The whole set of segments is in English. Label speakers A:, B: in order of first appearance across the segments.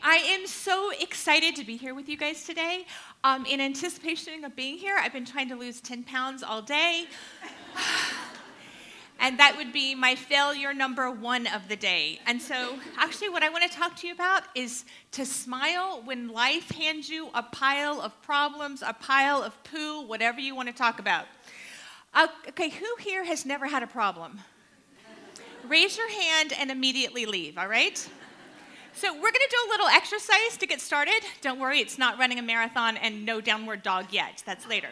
A: I am so excited to be here with you guys today. In anticipation of being here, I've been trying to lose 10 pounds all day. And that would be my failure number 1 of the day. And so actually what I want to talk to you about is to smile when life hands you a pile of problems, a pile of poo, whatever you want to talk about. Okay, who here has never had a problem? Raise your hand and immediately leave, all right? So we're going to do a little exercise to get started. Don't worry, it's not running a marathon and no downward dog yet. That's later.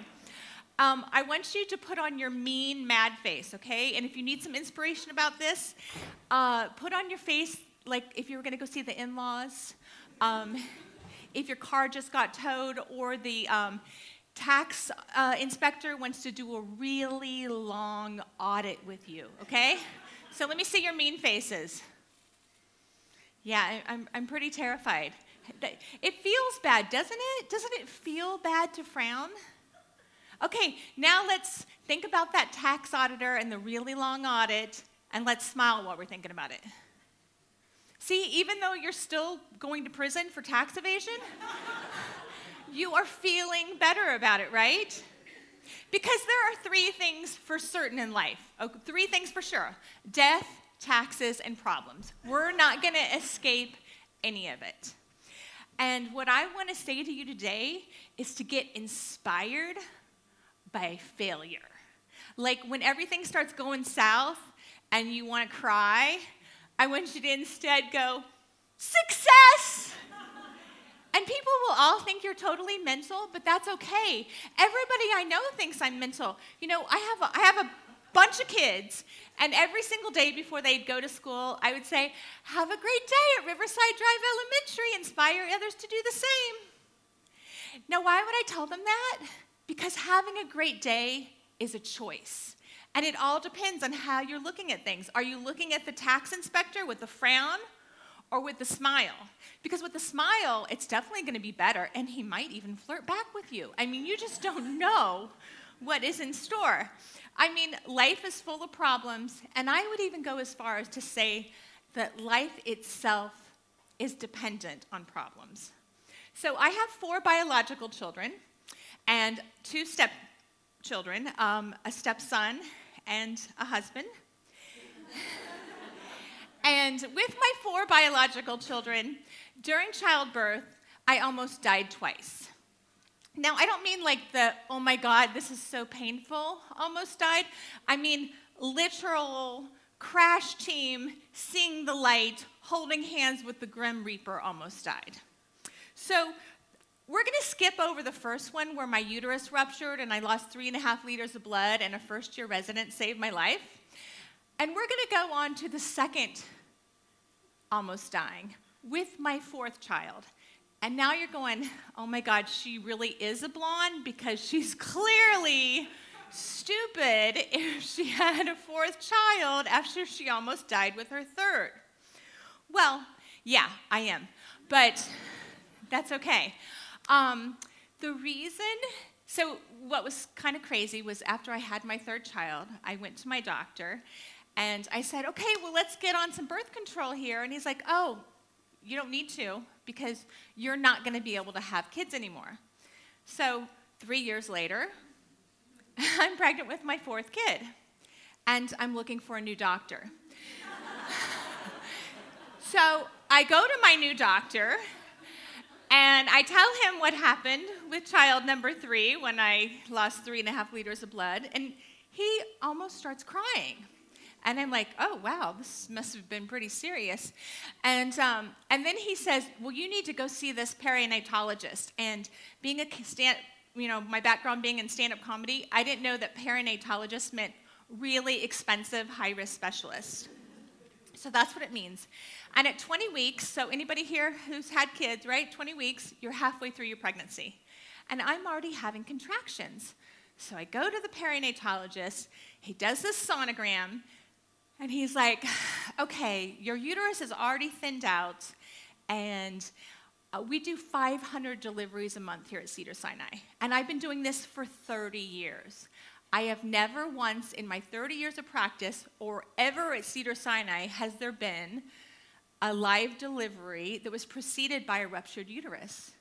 A: I want you to put on your mean, mad face, okay? And if you need some inspiration about this, put on your face like if you were going to go see the in-laws, if your car just got towed, or the tax inspector wants to do a really long audit with you, okay? So let me see your mean faces. Yeah, I'm pretty terrified. It feels bad, doesn't it? Doesn't it feel bad to frown? Okay, now let's think about that tax auditor and the really long audit, and let's smile while we're thinking about it. See, even though you're still going to prison for tax evasion, you are feeling better about it, right? Because there are 3 things for certain in life. 3 things for sure: death, taxes, and problems. We're not going to escape any of it. And what I want to say to you today is to get inspired by failure. Like when everything starts going south and you want to cry, I want you to instead go, success! And people will all think you're totally mental, but that's okay. Everybody I know thinks I'm mental. You know, I have a bunch of kids, and every single day before they'd go to school, I would say, have a great day at Riverside Drive Elementary, inspire others to do the same. Now, why would I tell them that? Because having a great day is a choice, and it all depends on how you're looking at things. Are you looking at the tax inspector with a frown or with a smile? Because with a smile, it's definitely going to be better, and he might even flirt back with you. I mean, you just don't know what is in store. I mean, life is full of problems, and I would even go as far as to say that life itself is dependent on problems. So I have 4 biological children and 2 stepchildren, a stepson and a husband. And with my 4 biological children, during childbirth, I almost died twice. Now, I don't mean like the, oh my God, this is so painful, almost died. I mean literal crash team, seeing the light, holding hands with the Grim Reaper, almost died. So we're going to skip over the first one where my uterus ruptured and I lost 3.5 liters of blood and a first-year resident saved my life. And we're going to go on to the second almost dying with my 4th child. And now you're going, oh my God, she really is a blonde, because she's clearly stupid if she had a 4th child after she almost died with her 3rd. Well, yeah, I am, but that's okay. The reason, so what was kind of crazy was after I had my 3rd child, I went to my doctor and I said, okay, well, let's get on some birth control here. And he's like, oh, you don't need to, because you're not going to be able to have kids anymore. So 3 years later, I'm pregnant with my 4th kid, and I'm looking for a new doctor. So I go to my new doctor, and I tell him what happened with child number 3 when I lost 3.5 liters of blood, and he almost starts crying. And I'm like, oh, wow, this must have been pretty serious. And then he says, well, you need to go see this perinatologist. And being my background being in stand-up comedy, I didn't know that perinatologist meant really expensive, high-risk specialist. So that's what it means. And at 20 weeks, so anybody here who's had kids, right, 20 weeks, you're halfway through your pregnancy. And I'm already having contractions. So I go to the perinatologist, he does this sonogram, and he's like, okay, your uterus is already thinned out, and we do 500 deliveries a month here at Cedars-Sinai. And I've been doing this for 30 years. I have never once in my 30 years of practice or ever at Cedars-Sinai has there been a live delivery that was preceded by a ruptured uterus.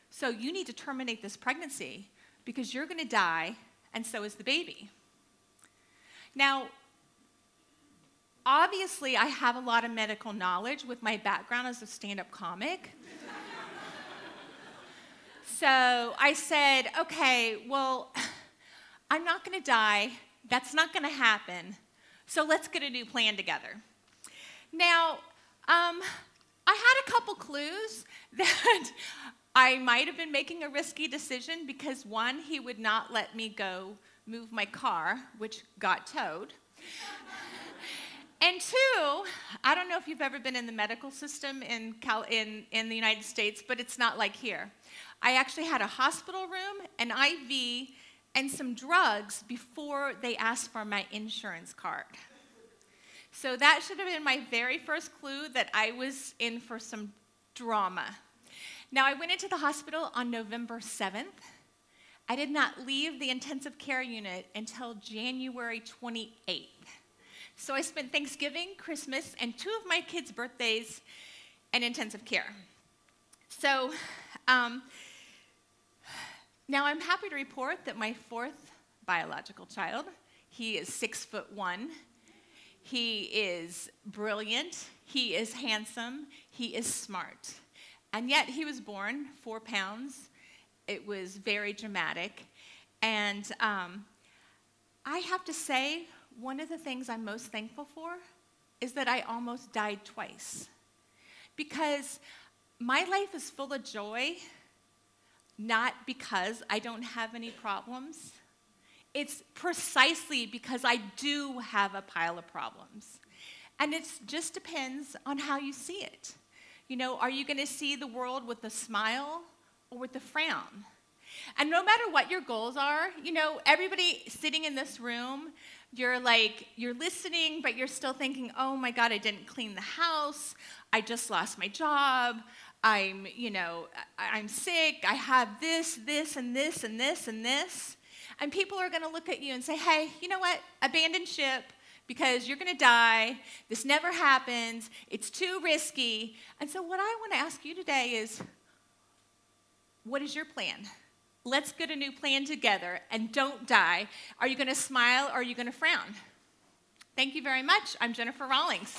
A: So you need to terminate this pregnancy because you're going to die, and so is the baby. Now, obviously, I have a lot of medical knowledge with my background as a stand-up comic. So I said, okay, well, I'm not going to die. That's not going to happen. So let's get a new plan together. Now, I had a couple clues that I might have been making a risky decision because, one, he would not let me go move my car, which got towed. And two, I don't know if you've ever been in the medical system in the United States, but it's not like here. I actually had a hospital room, an IV, and some drugs before they asked for my insurance card. So that should have been my very first clue that I was in for some drama. Now, I went into the hospital on November 7th. I did not leave the intensive care unit until January 28th. So I spent Thanksgiving, Christmas, and 2 of my kids' birthdays in intensive care. So now I'm happy to report that my 4th biological child, he is 6'1". He is brilliant. He is handsome. He is smart. And yet he was born 4 pounds. It was very dramatic. And I have to say, one of the things I'm most thankful for is that I almost died twice. Because my life is full of joy, not because I don't have any problems. It's precisely because I do have a pile of problems. And it just depends on how you see it. You know, are you going to see the world with a smile or with a frown? And no matter what your goals are, you know, everybody sitting in this room, you're listening, but you're still thinking, oh my God, I didn't clean the house. I just lost my job. I'm sick. I have this, and this, and this, and this. And people are going to look at you and say, hey, you know what? Abandon ship because you're going to die. This never happens. It's too risky. And so what I want to ask you today is, what is your plan? Let's get a new plan together and don't die. Are you going to smile or are you going to frown? Thank you very much. I'm Jennifer Rawlings.